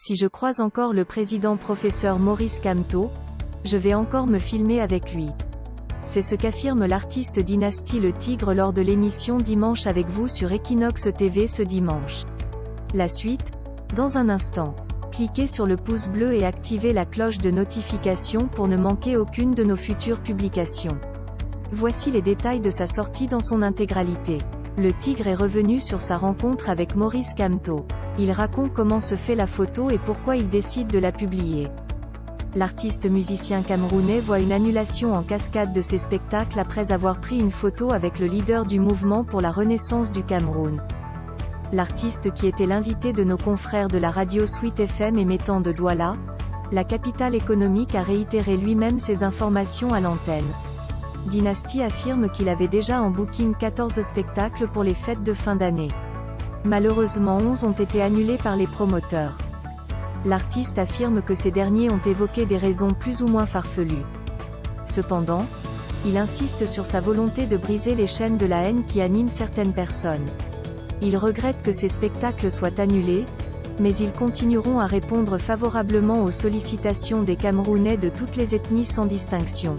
Si je croise encore le président professeur Maurice Kamto, je vais encore me filmer avec lui. C'est ce qu'affirme l'artiste Dynasty Le Tigre lors de l'émission Dimanche avec vous sur Equinox TV ce dimanche. La suite, dans un instant. Cliquez sur le pouce bleu et activez la cloche de notification pour ne manquer aucune de nos futures publications. Voici les détails de sa sortie dans son intégralité. Le Tigre est revenu sur sa rencontre avec Maurice Kamto. Il raconte comment se fait la photo et pourquoi il décide de la publier. L'artiste musicien camerounais voit une annulation en cascade de ses spectacles après avoir pris une photo avec le leader du mouvement pour la renaissance du Cameroun. L'artiste qui était l'invité de nos confrères de la radio Sweet FM émettant de Douala, la capitale économique, a réitéré lui-même ses informations à l'antenne. Dynasty affirme qu'il avait déjà en booking 14 spectacles pour les fêtes de fin d'année. Malheureusement 11 ont été annulés par les promoteurs. L'artiste affirme que ces derniers ont évoqué des raisons plus ou moins farfelues. Cependant, il insiste sur sa volonté de briser les chaînes de la haine qui animent certaines personnes. Il regrette que ces spectacles soient annulés, mais ils continueront à répondre favorablement aux sollicitations des Camerounais de toutes les ethnies sans distinction.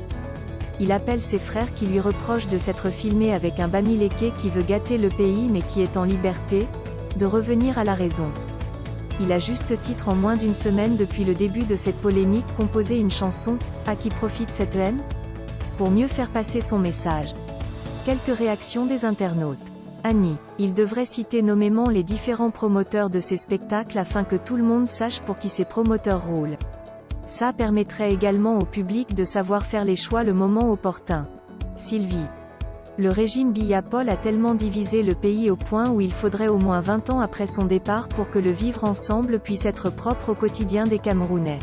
Il appelle ses frères qui lui reprochent de s'être filmés avec un Bamileke qui veut gâter le pays mais qui est en liberté, de revenir à la raison. Il a juste titre en moins d'une semaine depuis le début de cette polémique composé une chanson « À qui profite cette haine ?», pour mieux faire passer son message. Quelques réactions des internautes. Annie, il devrait citer nommément les différents promoteurs de ces spectacles afin que tout le monde sache pour qui ces promoteurs roulent. Ça permettrait également au public de savoir faire les choix le moment opportun. Sylvie. Le régime Biya-Paul a tellement divisé le pays au point où il faudrait au moins 20 ans après son départ pour que le vivre ensemble puisse être propre au quotidien des Camerounais.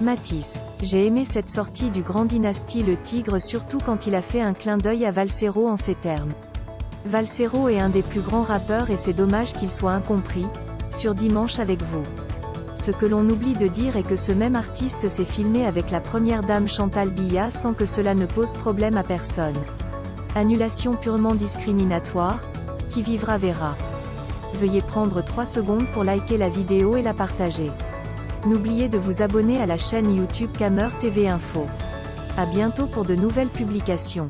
Matisse. J'ai aimé cette sortie du grand Dynasty Le Tigre surtout quand il a fait un clin d'œil à Valsero en ces termes. Valsero est un des plus grands rappeurs et c'est dommage qu'il soit incompris, sur Dimanche avec vous. Ce que l'on oublie de dire est que ce même artiste s'est filmé avec la première dame Chantal Biya sans que cela ne pose problème à personne. Annulation purement discriminatoire, qui vivra verra. Veuillez prendre 3 secondes pour liker la vidéo et la partager. N'oubliez de vous abonner à la chaîne YouTube Camer TV Info. À bientôt pour de nouvelles publications.